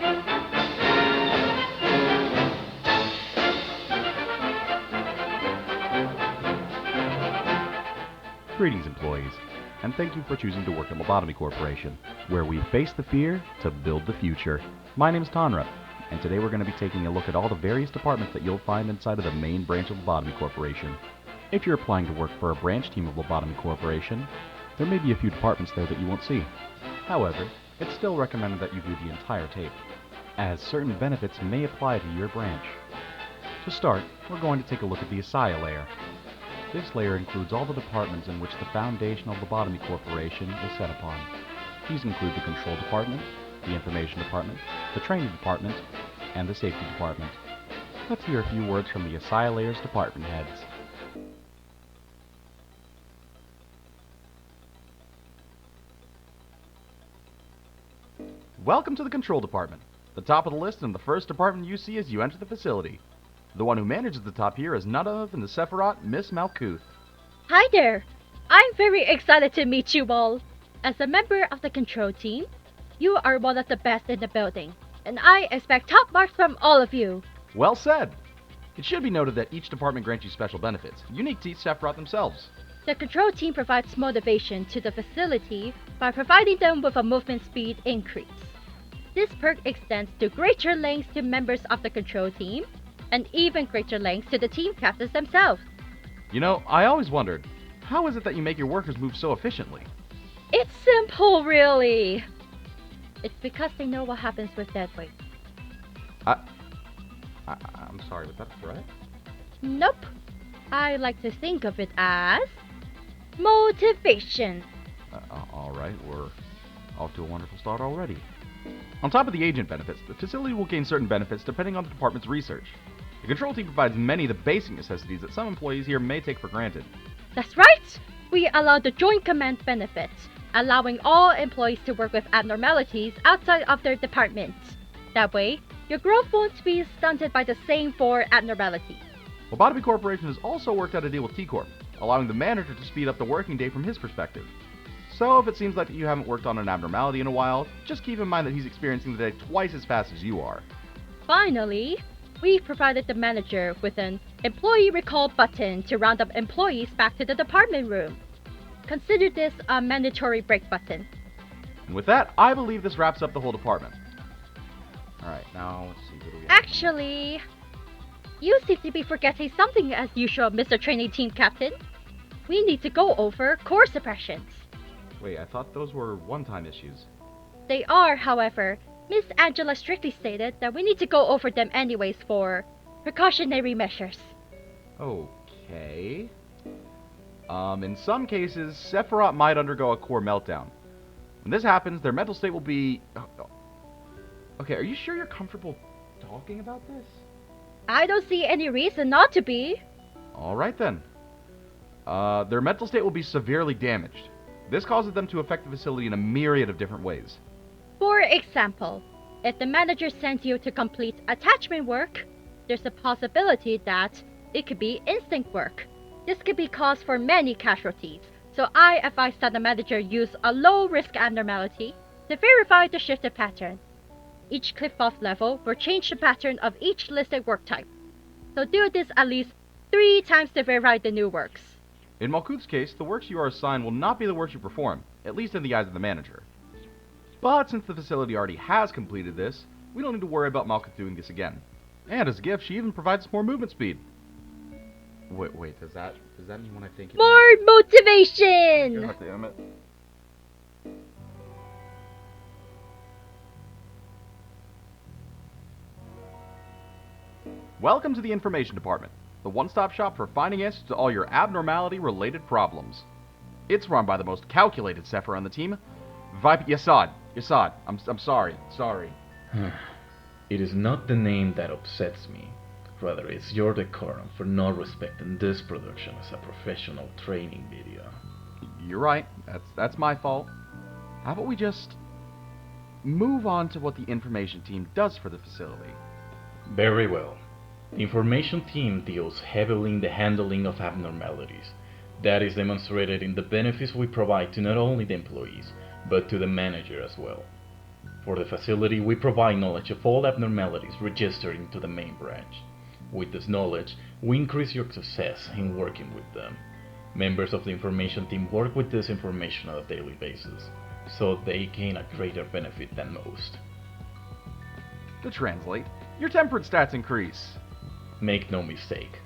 Greetings, employees, and thank you for choosing to work at Lobotomy Corporation, where we face the fear to build the future. My name is Tanra, and today we're going to be taking a look at all the various departments that you'll find inside of the main branch of Lobotomy Corporation. If you're applying to work for a branch team of Lobotomy Corporation, there may be a few departments there that you won't see. However, it's still recommended that you view the entire tape, as certain benefits may apply to your branch. To start, we're going to take a look at the Asaya layer. This layer includes all the departments in which the foundation of Lobotomy Corporation is set upon. These include the Control Department, the Information Department, the Training Department, and the Safety Department. Let's hear a few words from the Asaya layer's department heads. Welcome to the Control Department. The top of the list and the first department you see as you enter the facility. The one who manages the top here is none other than the Sephiroth, Miss Malkuth. Hi there! I'm very excited to meet you all. As a member of the control team, you are one of the best in the building, and I expect top marks from all of you. Well said! It should be noted that each department grants you special benefits, unique to each Sephiroth themselves. The control team provides motivation to the facility by providing them with a movement speed increase. This perk extends to greater lengths to members of the control team, and even greater lengths to the team captains themselves. You know, I always wondered, how is it that you make your workers move so efficiently? It's simple, really. It's because they know what happens with dead weight. I'm sorry, was that a threat? Nope. I like to think of it as motivation. Alright, we're off to a wonderful start already. On top of the agent benefits, the facility will gain certain benefits depending on the department's research. The control team provides many of the basic necessities that some employees here may take for granted. That's right! We allow the Joint Command benefits, allowing all employees to work with abnormalities outside of their department. That way, your growth won't be stunted by the same 4 abnormalities. Lobotomy Corporation has also worked out a deal with T-Corp, allowing the manager to speed up the working day from his perspective. So if it seems like you haven't worked on an abnormality in a while, just keep in mind that he's experiencing the day twice as fast as you are. Finally, we've provided the manager with an employee recall button to round up employees back to the department room. Consider this a mandatory break button. And with that, I believe this wraps up the whole department. Alright, now let's see, what do we have? Actually, you seem to be forgetting something as usual, Mr. Training Team Captain. We need to go over core suppressions. Wait, I thought those were one-time issues. They are, however. Miss Angela strictly stated that we need to go over them anyways for precautionary measures. Okay. In some cases, Sephiroth might undergo a core meltdown. When this happens, their mental state will be... Okay, are you sure you're comfortable talking about this? I don't see any reason not to be. Alright then. Their mental state will be severely damaged. This causes them to affect the facility in a myriad of different ways. For example, if the manager sends you to complete attachment work, there's a possibility that it could be instinct work. This could be cause for many casualties, so I advise that the manager use a low-risk abnormality to verify the shifted pattern. Each cliff-off level will change the pattern of each listed work type, so do this at least 3 times to verify the new works. In Malkuth's case, the works you are assigned will not be the works you perform, at least in the eyes of the manager. But since the facility already has completed this, we don't need to worry about Malkuth doing this again. And as a gift, she even provides more movement speed. Wait, does that mean when I think... More motivation! God damn it. Welcome to the Information Department, the one-stop shop for finding answers to all your abnormality-related problems. It's run by the most calculated Sephiroth on the team, Yesod. I'm sorry. It is not the name that upsets me. Rather, it's your decorum for not respecting this production as a professional training video. You're right. That's my fault. How about we just move on to what the information team does for the facility? Very well. The information team deals heavily in the handling of abnormalities. That is demonstrated in the benefits we provide to not only the employees, but to the manager as well. For the facility, we provide knowledge of all abnormalities registered into the main branch. With this knowledge, we increase your success in working with them. Members of the information team work with this information on a daily basis, so they gain a greater benefit than most. To translate, your temperance stats increase. Make no mistake,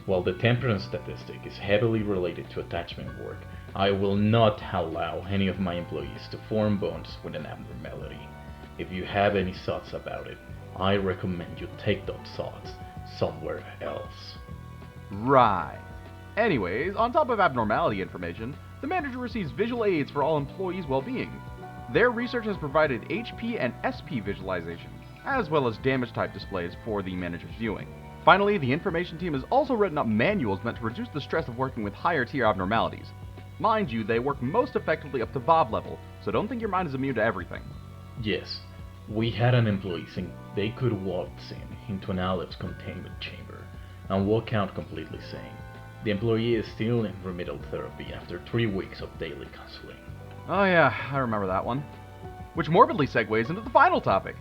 while the temperance statistic is heavily related to attachment work, I will not allow any of my employees to form bonds with an abnormality. If you have any thoughts about it, I recommend you take those thoughts somewhere else. Right. Anyways, on top of abnormality information, the manager receives visual aids for all employees' well-being. Their research has provided HP and SP visualization, as well as damage type displays for the manager's viewing. Finally, the information team has also written up manuals meant to reduce the stress of working with higher tier abnormalities. Mind you, they work most effectively up to VOB level, so don't think your mind is immune to everything. Yes, we had an employee think they could waltz into an Aleph containment chamber and walk out completely sane. The employee is still in remedial therapy after 3 weeks of daily counseling. Oh yeah, I remember that one. Which morbidly segues into the final topic,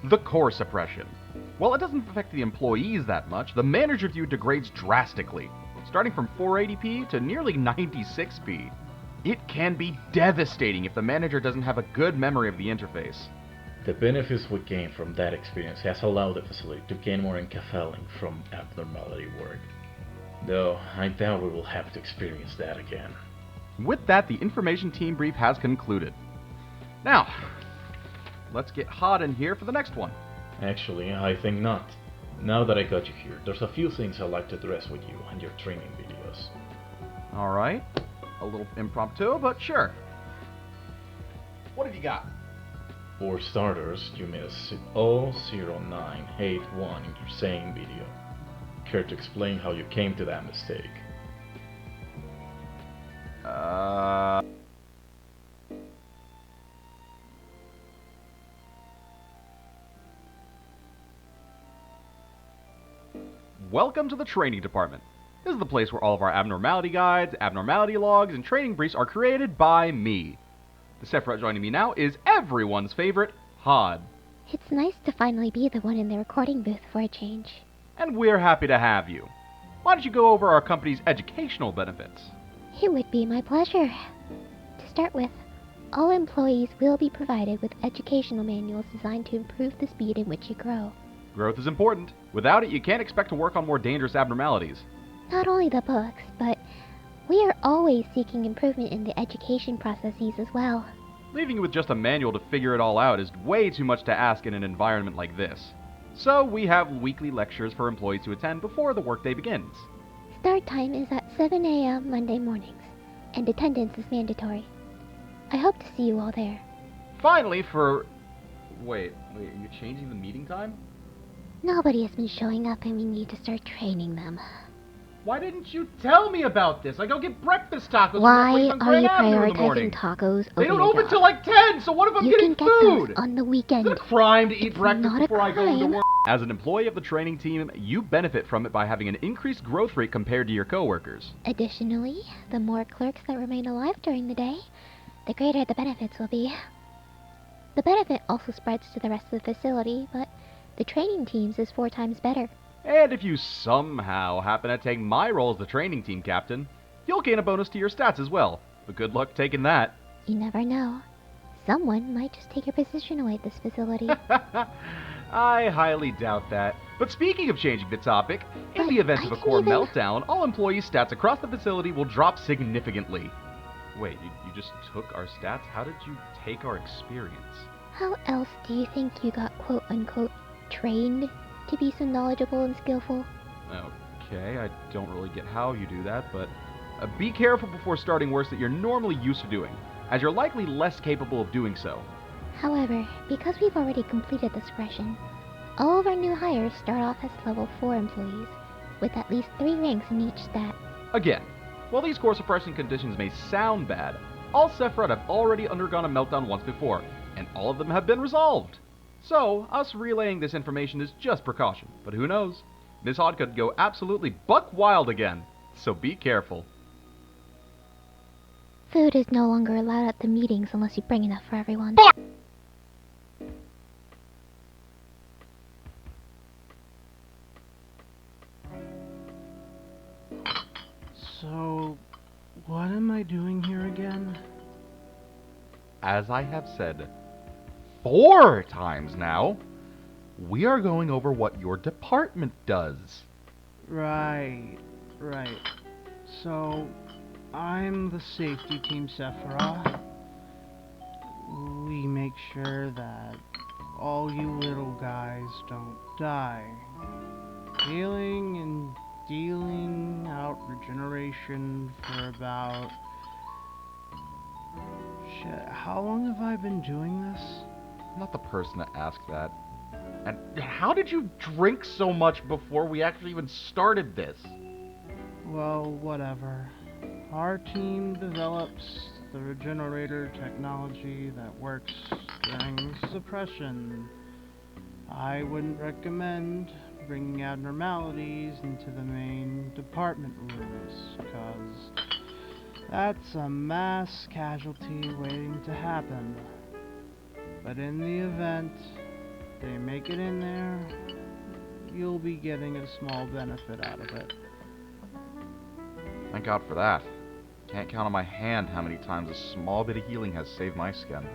the core suppression. While it doesn't affect the employees that much, the manager view degrades drastically, starting from 480p to nearly 96p. It can be devastating if the manager doesn't have a good memory of the interface. The benefits we gain from that experience has allowed the facility to gain more encapsulating from abnormality work. Though, I doubt we will have to experience that again. With that, the information team brief has concluded. Now, let's get hot in here for the next one. Actually, I think not. Now that I got you here, there's a few things I'd like to address with you and your training videos. Alright, a little impromptu, but sure. What have you got? For starters, you made a 00981 in your saying video. Care to explain how you came to that mistake? Welcome to the training department. This is the place where all of our abnormality guides, abnormality logs, and training briefs are created by me. The Sephiroth joining me now is everyone's favorite, Hod. It's nice to finally be the one in the recording booth for a change. And we're happy to have you. Why don't you go over our company's educational benefits? It would be my pleasure. To start with, all employees will be provided with educational manuals designed to improve the speed in which you grow. Growth is important. Without it, you can't expect to work on more dangerous abnormalities. Not only the books, but we are always seeking improvement in the education processes as well. Leaving you with just a manual to figure it all out is way too much to ask in an environment like this. So we have weekly lectures for employees to attend before the workday begins. Start time is at 7 a.m. Monday mornings, and attendance is mandatory. I hope to see you all there. Finally, for... Wait, are you changing the meeting time? Nobody has been showing up and we need to start training them. Why didn't you tell me about this? I go get breakfast tacos. Why on are you Grand Avenue in the morning. prioritizing tacos over They don't your open dog? till like 10, so what if I'm You getting can get food? those on the weekend. Is it a crime to eat It's breakfast not a before I go into crime. work? As an employee of the training team, you benefit from it by having an increased growth rate compared to your coworkers. Additionally, the more clerks that remain alive during the day, the greater the benefits will be. The benefit also spreads to the rest of the facility, but the training teams is 4 times better. And if you somehow happen to take my role as the training team captain, you'll gain a bonus to your stats as well. But good luck taking that. You never know. Someone might just take your position away at this facility. I highly doubt that. But speaking of changing the topic, in But the event of a I core can even- meltdown, all employee stats across the facility will drop significantly. Wait, you just took our stats? How did you take our experience? How else do you think you got quote-unquote trained to be so knowledgeable and skillful? Okay, I don't really get how you do that, but be careful before starting work that you're normally used to doing, as you're likely less capable of doing so. However, because we've already completed the suppression, all of our new hires start off as level 4 employees, with at least 3 ranks in each stat. Again, while these core suppression conditions may sound bad, all Sephiroth have already undergone a meltdown once before, and all of them have been resolved. So, us relaying this information is just precaution, but who knows? Ms. Hod could go absolutely buck wild again, so be careful. Food is no longer allowed at the meetings unless you bring enough for everyone. So, what am I doing here again? As I have said 4 times now, we are going over what your department does. Right. So, I'm the safety team Sephiroth. We make sure that all you little guys don't die. Healing and dealing out regeneration for about... Shit, how long have I been doing this? I'm not the person to ask that. And how did you drink so much before we actually even started this? Well, whatever. Our team develops the regenerator technology that works during suppression. I wouldn't recommend bringing abnormalities into the main department rooms, because that's a mass casualty waiting to happen. But in the event they make it in there, you'll be getting a small benefit out of it. Thank God for that. Can't count on my hand how many times a small bit of healing has saved my skin.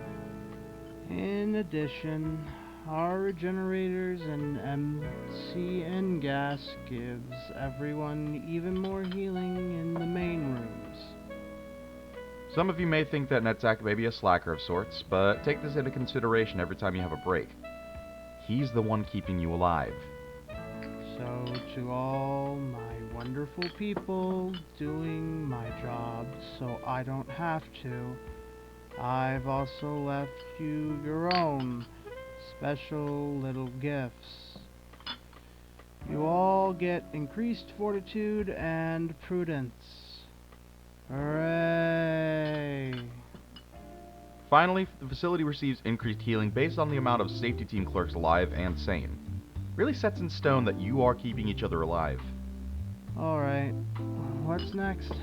In addition, our regenerators and MCN gas gives everyone even more healing in the main rooms. Some of you may think that Netzach may be a slacker of sorts, but take this into consideration every time you have a break. He's the one keeping you alive. So, to all my wonderful people doing my job so I don't have to, I've also left you your own special little gifts. You all get increased fortitude and prudence. Hooray! Finally, the facility receives increased healing based on the amount of safety team clerks alive and sane. Really sets in stone that you are keeping each other alive. Alright, what's next?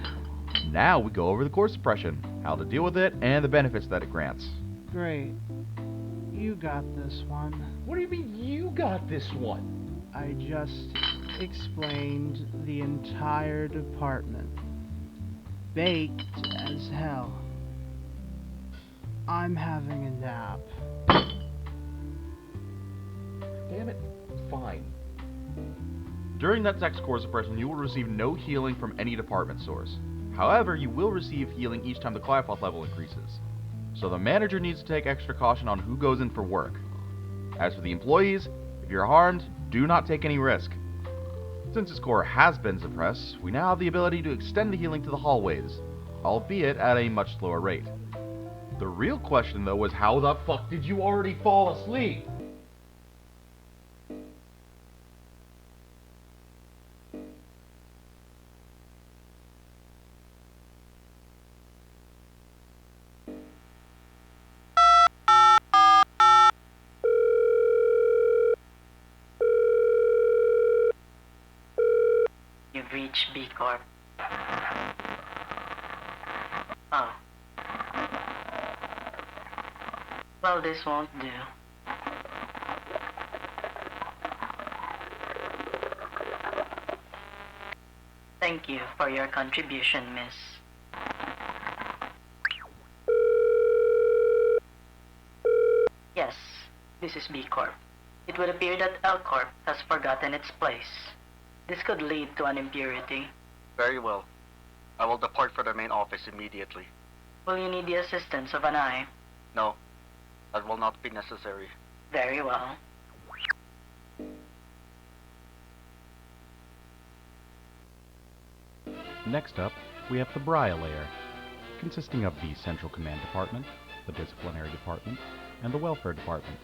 Now we go over the core suppression, how to deal with it, and the benefits that it grants. Great. You got this one. What do you mean you got this one? I just explained the entire department. Baked as hell. I'm having a nap. Damn it. Fine. During Netzach's core suppression, you will receive no healing from any department source. However, you will receive healing each time the Clyophoth level increases. So the manager needs to take extra caution on who goes in for work. As for the employees, if you're harmed, do not take any risk. Since his core has been suppressed, we now have the ability to extend the healing to the hallways, albeit at a much slower rate. The real question though was, how the fuck did you already fall asleep? You've reached B Corp. Oh. Well, this won't do. Thank you for your contribution, miss. Yes, this is B Corp. It would appear that L Corp has forgotten its place. This could lead to an impurity. Very well. I will depart for the main office immediately. Will you need the assistance of an eye? No, that will not be necessary. Very well. Next up, we have the Briah layer, consisting of the Central Command Department, the Disciplinary Department, and the Welfare Department.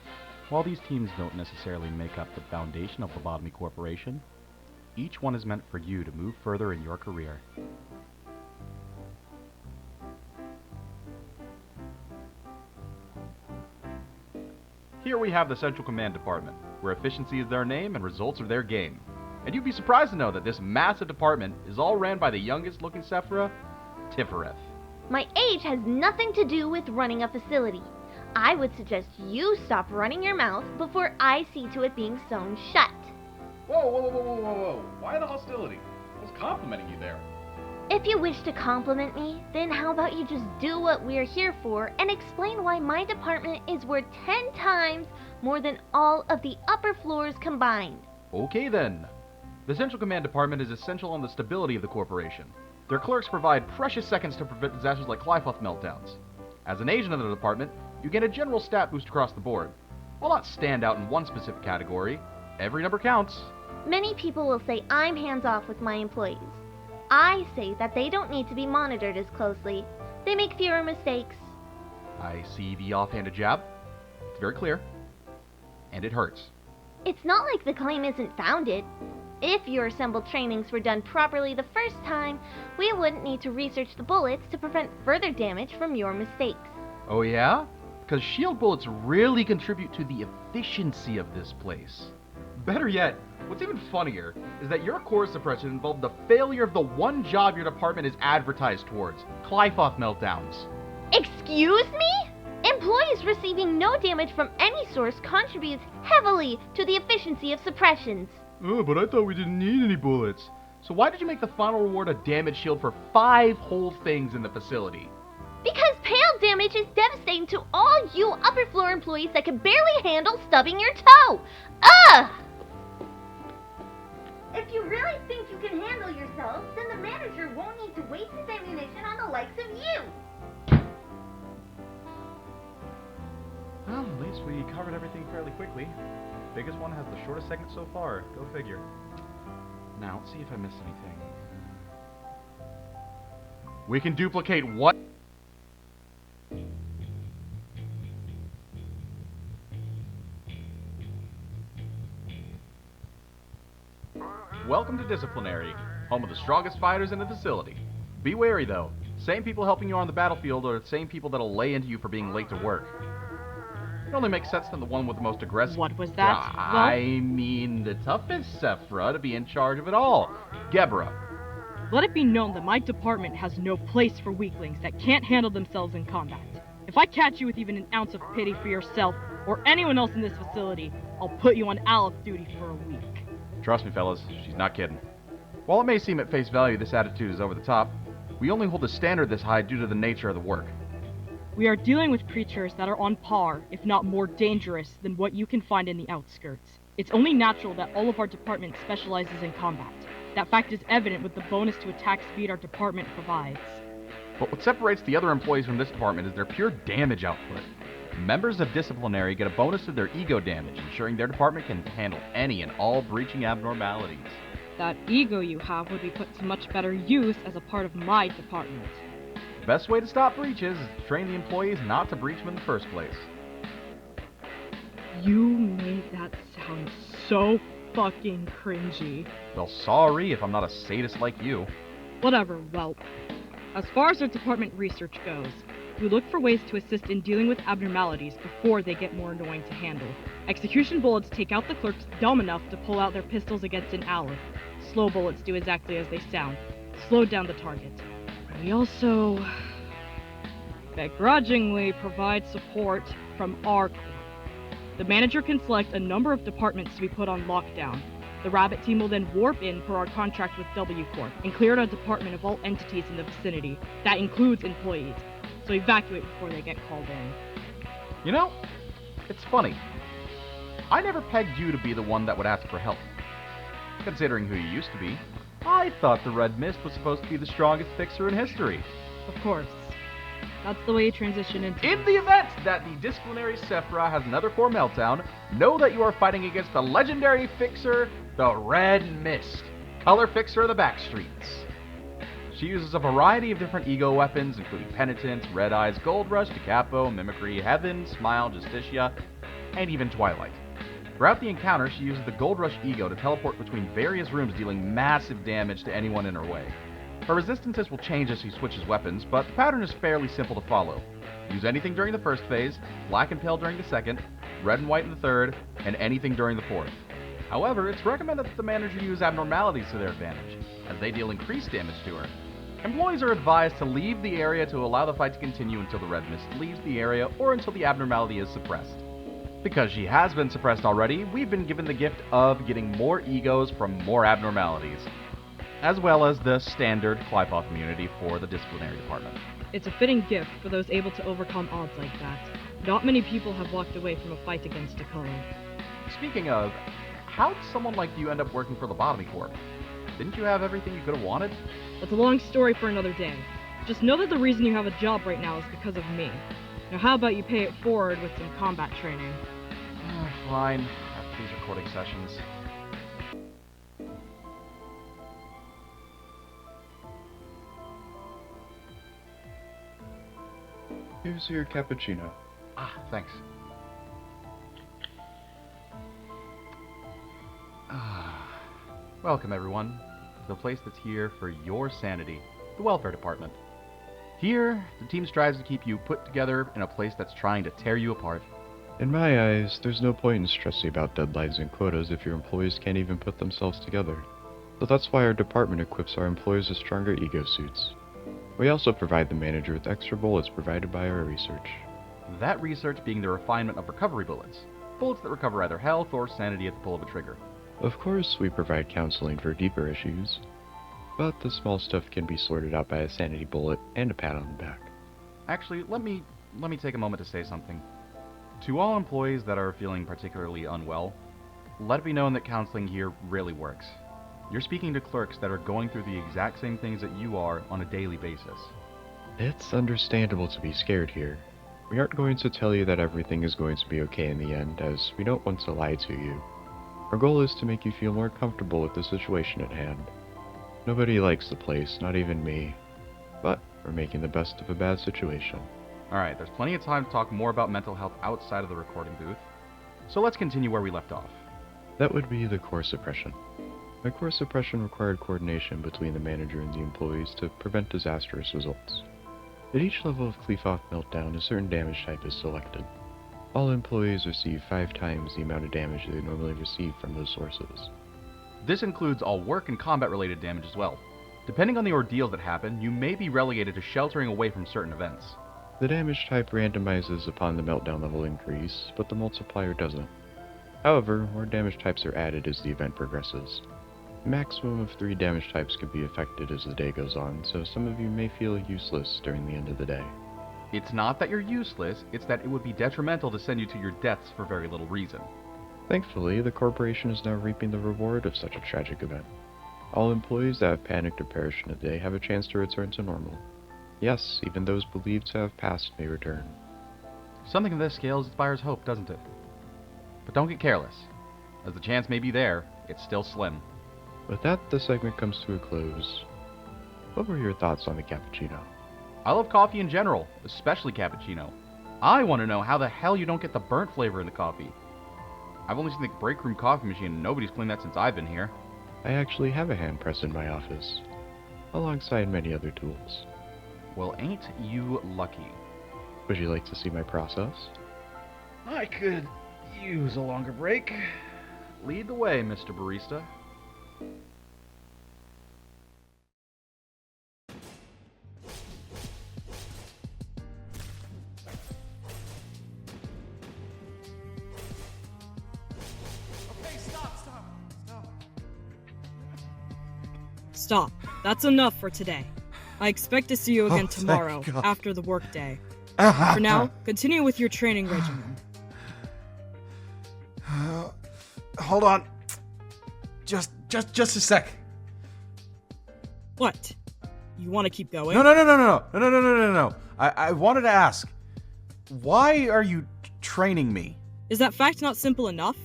While these teams don't necessarily make up the foundation of Lobotomy Corporation, each one is meant for you to move further in your career. Here we have the Central Command Department, where efficiency is their name and results are their game. And you'd be surprised to know that this massive department is all ran by the youngest looking Sephiroth, Tiphereth. My age has nothing to do with running a facility. I would suggest you stop running your mouth before I see to it being sewn shut. Whoa. Why the hostility? I was complimenting you there. If you wish to compliment me, then how about you just do what we're here for and explain why my department is worth 10 times more than all of the upper floors combined. Okay then. The Central Command Department is essential on the stability of the corporation. Their clerks provide precious seconds to prevent disasters like Clyfoth meltdowns. As an agent of the department, you gain a general stat boost across the board. While not stand out in one specific category, every number counts. Many people will say I'm hands-off with my employees. I say that they don't need to be monitored as closely. They make fewer mistakes. I see the offhanded jab. It's very clear. And it hurts. It's not like the claim isn't founded. If your assembled trainings were done properly the first time, we wouldn't need to research the bullets to prevent further damage from your mistakes. Oh yeah? Because shield bullets really contribute to the efficiency of this place. Better yet, what's even funnier is that your core suppression involved the failure of the one job your department is advertised towards, Clyfoth meltdowns. Excuse me? Employees receiving no damage from any source contributes heavily to the efficiency of suppressions. Oh, but I thought we didn't need any bullets. So why did you make the final reward a damage shield for 5 whole things in the facility? Because pale damage is devastating to all you upper floor employees that can barely handle stubbing your toe. Ugh! If you really think you can handle yourself, then the manager won't need to waste his ammunition on the likes of you. Well, at least we covered everything fairly quickly. Biggest one has the shortest segment so far. Go figure. Now, let's see if I missed anything. We can duplicate what? Welcome to Disciplinary, home of the strongest fighters in the facility. Be wary though. Same people helping you on the battlefield are the same people that'll lay into you for being late to work. It only makes sense than the one with the most aggressive... What was that? I mean, the toughest Sephra to be in charge of it all. Gebra. Let it be known that my department has no place for weaklings that can't handle themselves in combat. If I catch you with even an ounce of pity for yourself or anyone else in this facility, I'll put you on Aleph duty for a week. Trust me, fellas, she's not kidding. While it may seem at face value this attitude is over the top, we only hold a standard this high due to the nature of the work. We are dealing with creatures that are on par, if not more dangerous, than what you can find in the outskirts. It's only natural that all of our department specializes in combat. That fact is evident with the bonus to attack speed our department provides. But what separates the other employees from this department is their pure damage output. Members of Disciplinary get a bonus to their ego damage, ensuring their department can handle any and all breaching abnormalities. That ego you have would be put to much better use as a part of my department. The best way to stop breaches is to train the employees not to breach them in the first place. You made that sound so fucking cringy. Well, sorry if I'm not a sadist like you. Whatever, well, as far as our department research goes, we look for ways to assist in dealing with abnormalities before they get more annoying to handle. Execution bullets take out the clerks dumb enough to pull out their pistols against an Aleph. Slow bullets do exactly as they sound, slow down the target. We also begrudgingly provide support from our Corp. The manager can select a number of departments to be put on lockdown. The Rabbit team will then warp in per our contract with W Corp and clear our department of all entities in the vicinity. That includes employees, so evacuate before they get called in. You know, it's funny. I never pegged you to be the one that would ask for help. Considering who you used to be, I thought the Red Mist was supposed to be the strongest fixer in history. Of course. That's the way you transition into In the event that the Disciplinary Sephra has another core meltdown, know that you are fighting against the legendary fixer, the Red Mist, color fixer of the backstreets. She uses a variety of different ego weapons, including Penitence, Red Eyes, Gold Rush, Decapo, Mimicry, Heaven, Smile, Justicia, and even Twilight. Throughout the encounter, she uses the Gold Rush ego to teleport between various rooms, dealing massive damage to anyone in her way. Her resistances will change as she switches weapons, but the pattern is fairly simple to follow. Use anything during the first phase, black and pale during the second, red and white in the third, and anything during the fourth. However, it's recommended that the manager use abnormalities to their advantage, as they deal increased damage to her. Employees are advised to leave the area to allow the fight to continue until the Red Mist leaves the area or until the abnormality is suppressed. Because she has been suppressed already, we've been given the gift of getting more egos from more abnormalities. as well as the standard Qliphoth immunity for the Disciplinary Department. It's a fitting gift for those able to overcome odds like that. Not many people have walked away from a fight against a code. Speaking of, how'd someone like you end up working for Lobotomy Corp? Didn't you have everything you could have wanted? That's a long story for another day. Just know that the reason you have a job right now is because of me. Now how about you pay it forward with some combat training? Fine, after these recording sessions. Here's your cappuccino. Ah, thanks. Welcome, everyone, to the place that's here for your sanity, the Welfare Department. Here, the team strives to keep you put together in a place that's trying to tear you apart. In my eyes, there's no point in stressing about deadlines and quotas if your employees can't even put themselves together. So that's why our department equips our employees with stronger ego suits. We also provide the manager with extra bullets provided by our research. That research being the refinement of recovery bullets. Bullets that recover either health or sanity at the pull of a trigger. Of course, we provide counseling for deeper issues, but the small stuff can be sorted out by a sanity bullet and a pat on the back. Actually, let me take a moment to say something. To all employees that are feeling particularly unwell, let it be known that counseling here really works. You're speaking to clerks that are going through the exact same things that you are on a daily basis. It's understandable to be scared here. We aren't going to tell you that everything is going to be okay in the end, as we don't want to lie to you. Our goal is to make you feel more comfortable with the situation at hand. Nobody likes the place, not even me. But we're making the best of a bad situation. Alright, there's plenty of time to talk more about mental health outside of the recording booth. So let's continue where we left off. That would be the core suppression. My core suppression required coordination between the manager and the employees to prevent disastrous results. At each level of Qliphoth meltdown, a certain damage type is selected. All employees receive 5 times the amount of damage they normally receive from those sources. This includes all work and combat-related damage as well. Depending on the ordeals that happen, you may be relegated to sheltering away from certain events. The damage type randomizes upon the meltdown level increase, but the multiplier doesn't. However, more damage types are added as the event progresses. A maximum of 3 damage types can be affected as the day goes on, so some of you may feel useless during the end of the day. It's not that you're useless, it's that it would be detrimental to send you to your deaths for very little reason. Thankfully, the corporation is now reaping the reward of such a tragic event. All employees that have panicked or perished in a day have a chance to return to normal. Yes, even those believed to have passed may return. Something of this scale inspires hope, doesn't it? But don't get careless. As the chance may be there, it's still slim. With that, the segment comes to a close. What were your thoughts on the cappuccino? I love coffee in general, especially cappuccino. I want to know how the hell you don't get the burnt flavor in the coffee. I've only seen the break room coffee machine and nobody's cleaned that since I've been here. I actually have a hand press in my office, alongside many other tools. Well, ain't you lucky? Would you like to see my process? I could use a longer break. Lead the way, Mr. Barista. Stop. That's enough for today. I expect to see you again tomorrow, after the workday. For now, continue with your training regimen. Hold on. Just a sec. What? You want to keep going? No. I wanted to ask, why are you training me? Is that fact not simple enough?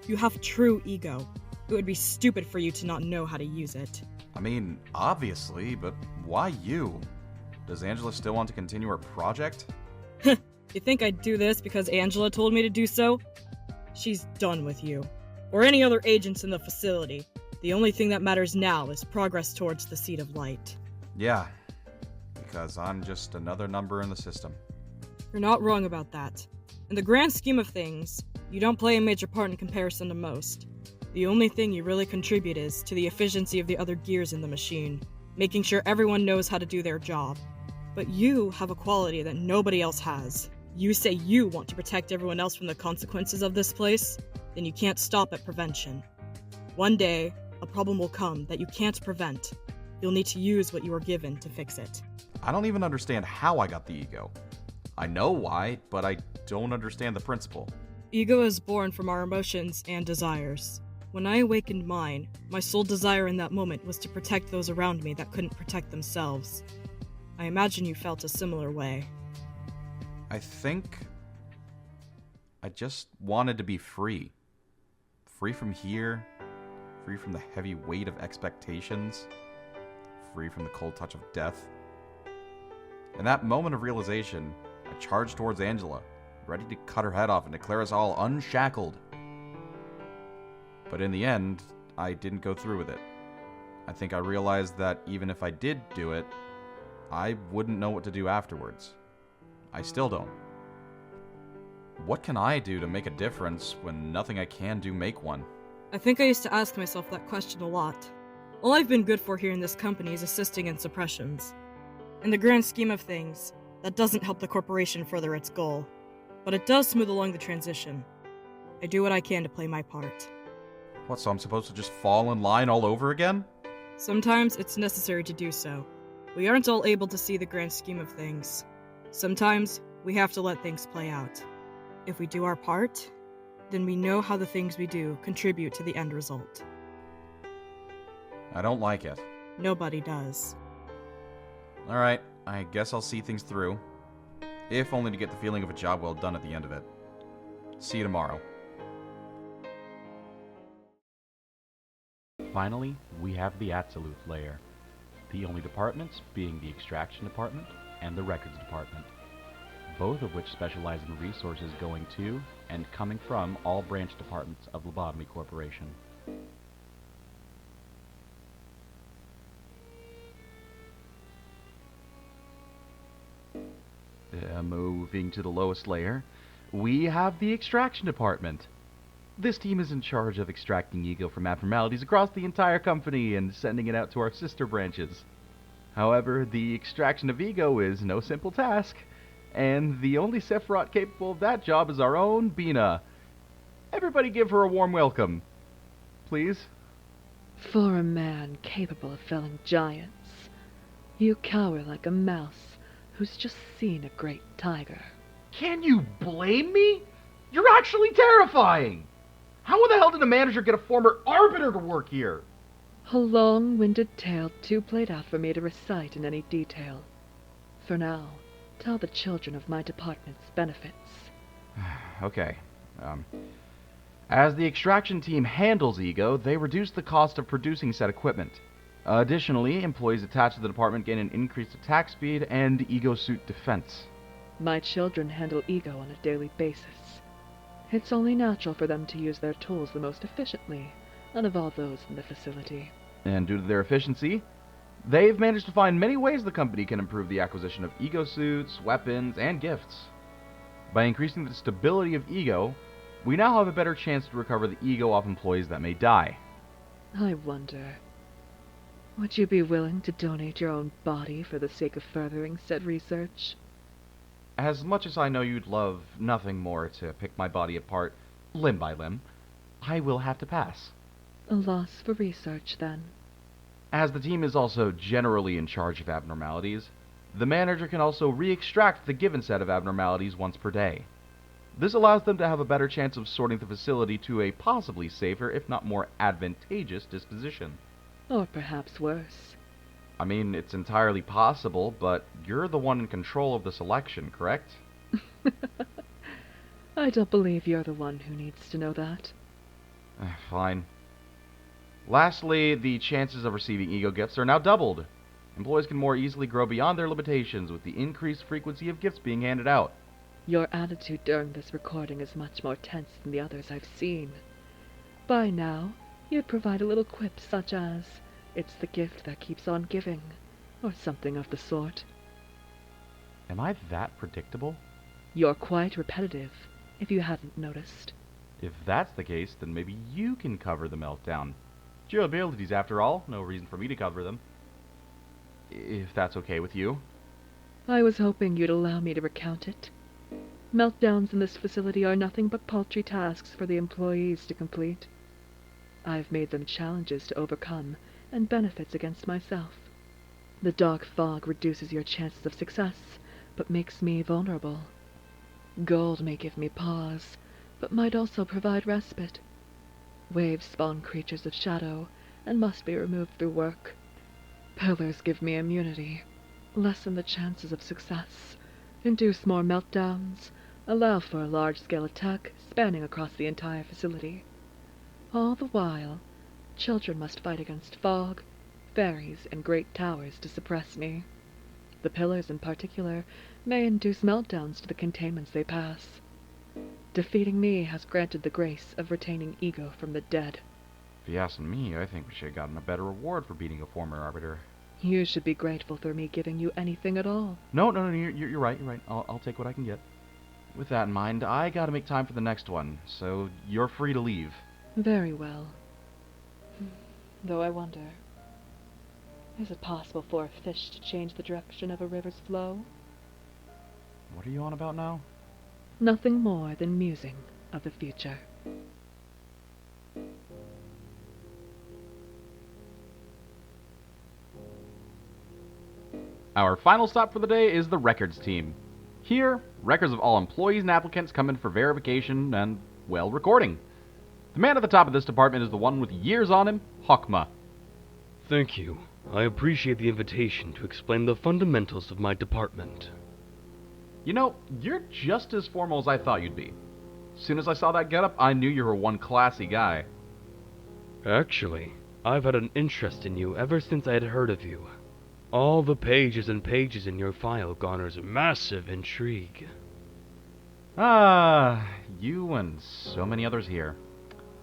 You have true ego. It would be stupid for you to not know how to use it. I mean, obviously, but why you? Does Angela still want to continue her project? You think I'd do this because Angela told me to do so? She's done with you. Or any other agents in the facility. The only thing that matters now is progress towards the Seat of Light. Yeah, because I'm just another number in the system. You're not wrong about that. In the grand scheme of things, you don't play a major part in comparison to most. The only thing you really contribute is to the efficiency of the other gears in the machine, making sure everyone knows how to do their job. But you have a quality that nobody else has. You say you want to protect everyone else from the consequences of this place, then you can't stop at prevention. One day, a problem will come that you can't prevent. You'll need to use what you are given to fix it. I don't even understand how I got the ego. I know why, but I don't understand the principle. Ego is born from our emotions and desires. When I awakened mine, my sole desire in that moment was to protect those around me that couldn't protect themselves. I imagine you felt a similar way. I think I just wanted to be free. Free from here, free from the heavy weight of expectations, free from the cold touch of death. In that moment of realization, I charged towards Angela, ready to cut her head off and declare us all unshackled. But in the end, I didn't go through with it. I think I realized that even if I did do it, I wouldn't know what to do afterwards. I still don't. What can I do to make a difference when nothing I can do make one? I think I used to ask myself that question a lot. All I've been good for here in this company is assisting in suppressions. In the grand scheme of things, that doesn't help the corporation further its goal, but it does smooth along the transition. I do what I can to play my part. What, so I'm supposed to just fall in line all over again? Sometimes it's necessary to do so. We aren't all able to see the grand scheme of things. Sometimes we have to let things play out. If we do our part, then we know how the things we do contribute to the end result. I don't like it. Nobody does. Alright, I guess I'll see things through. If only to get the feeling of a job well done at the end of it. See you tomorrow. Finally, we have the absolute layer. The only departments being the Extraction Department and the Records Department, both of which specialize in resources going to and coming from all branch departments of Lobotomy Corporation. Moving to the lowest layer, we have the Extraction Department. This team is in charge of extracting ego from abnormalities across the entire company and sending it out to our sister branches. However, the extraction of ego is no simple task, and the only Sephiroth capable of that job is our own Binah. Everybody give her a warm welcome, please. For a man capable of felling giants, you cower like a mouse who's just seen a great tiger. Can you blame me? You're actually terrifying! How the hell did a manager get a former arbiter to work here? A long-winded tale too played out for me to recite in any detail. For now, tell the children of my department's benefits. Okay. As the extraction team handles ego, they reduce the cost of producing said equipment. Additionally, employees attached to the department gain an increased attack speed and ego suit defense. My children handle ego on a daily basis. It's only natural for them to use their tools the most efficiently out of all those in the facility. And due to their efficiency, they've managed to find many ways the company can improve the acquisition of ego suits, weapons, and gifts. By increasing the stability of ego, we now have a better chance to recover the ego off employees that may die. I wonder, would you be willing to donate your own body for the sake of furthering said research? As much as I know you'd love nothing more to pick my body apart, limb by limb, I will have to pass. A loss for research, then. As the team is also generally in charge of abnormalities, the manager can also re-extract the given set of abnormalities once per day. This allows them to have a better chance of sorting the facility to a possibly safer, if not more advantageous, disposition. Or perhaps worse. I mean, it's entirely possible, but you're the one in control of the selection, correct? I don't believe you're the one who needs to know that. Fine. Lastly, the chances of receiving ego gifts are now doubled. Employees can more easily grow beyond their limitations with the increased frequency of gifts being handed out. Your attitude during this recording is much more tense than the others I've seen. By now, you'd provide a little quip such as, "It's the gift that keeps on giving," or something of the sort. Am I that predictable? You're quite repetitive, if you hadn't noticed. If that's the case, then maybe you can cover the meltdown. It's your abilities, after all. No reason for me to cover them. If that's okay with you. I was hoping you'd allow me to recount it. Meltdowns in this facility are nothing but paltry tasks for the employees to complete. I've made them challenges to overcome and benefits against myself. The dark fog reduces your chances of success, but makes me vulnerable. Gold may give me pause, but might also provide respite. Waves spawn creatures of shadow, and must be removed through work. Pillars give me immunity, lessen the chances of success, induce more meltdowns, allow for a large-scale attack spanning across the entire facility. All the while, children must fight against fog, fairies, and great towers to suppress me. The pillars, in particular, may induce meltdowns to the containments they pass. Defeating me has granted the grace of retaining ego from the dead. If you ask me, I think we should have gotten a better reward for beating a former arbiter. You should be grateful for me giving you anything at all. No, you're right, you're right. I'll take what I can get. With that in mind, I gotta make time for the next one, so you're free to leave. Very well. Though I wonder, is it possible for a fish to change the direction of a river's flow? What are you on about now? Nothing more than musing of the future. Our final stop for the day is the records team. Here, records of all employees and applicants come in for verification and, well, recording. The man at the top of this department is the one with years on him, Hokma. Thank you. I appreciate the invitation to explain the fundamentals of my department. You know, you're just as formal as I thought you'd be. As soon as I saw that getup, I knew you were one classy guy. Actually, I've had an interest in you ever since I had heard of you. All the pages and pages in your file garners massive intrigue. Ah, you and so many others here.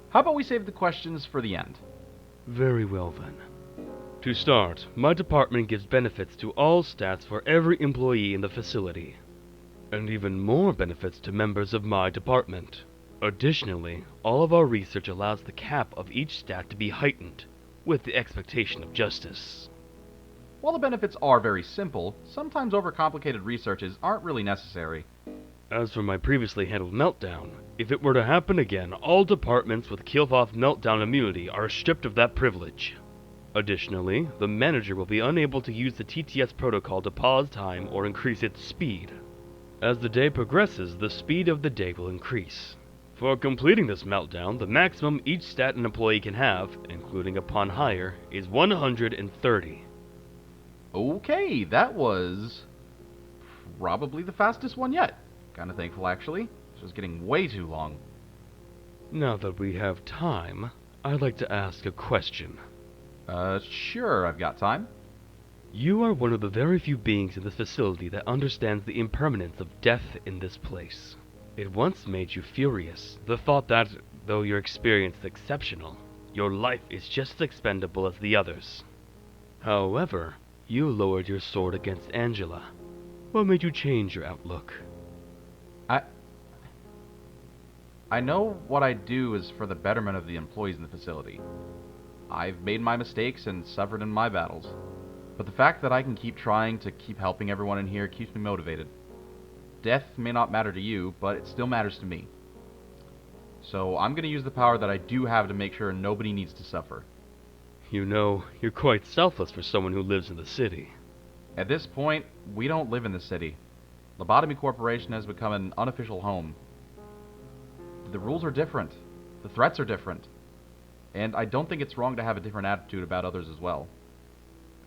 How about we save the questions for the end? Very well then. To start, my department gives benefits to all stats for every employee in the facility, and even more benefits to members of my department. Additionally, all of our research allows the cap of each stat to be heightened, with the expectation of justice. While the benefits are very simple, sometimes overcomplicated researches aren't really necessary. As for my previously handled meltdown, if it were to happen again, all departments with Kilfoth meltdown immunity are stripped of that privilege. Additionally, the manager will be unable to use the TTS protocol to pause time or increase its speed. As the day progresses, the speed of the day will increase. For completing this meltdown, the maximum each stat an employee can have, including upon hire, is 130. Okay, that was probably the fastest one yet. Kinda thankful, actually. This was getting way too long. Now that we have time, I'd like to ask a question. Sure, I've got time. You are one of the very few beings in this facility that understands the impermanence of death in this place. It once made you furious, the thought that, though your experience is exceptional, your life is just as expendable as the others. However, you lowered your sword against Angela. What made you change your outlook? I know what I do is for the betterment of the employees in the facility. I've made my mistakes and suffered in my battles. But the fact that I can keep trying to keep helping everyone in here keeps me motivated. Death may not matter to you, but it still matters to me. So I'm going to use the power that I do have to make sure nobody needs to suffer. You know, you're quite selfless for someone who lives in the city. At this point, we don't live in the city. Lobotomy Corporation has become an unofficial home. The rules are different. The threats are different. And I don't think it's wrong to have a different attitude about others as well.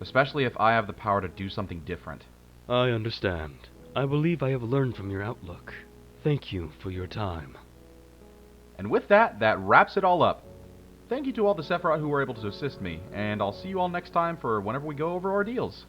Especially if I have the power to do something different. I understand. I believe I have learned from your outlook. Thank you for your time. And with that, that wraps it all up. Thank you to all the Sephiroth who were able to assist me, and I'll see you all next time for whenever we go over our deals.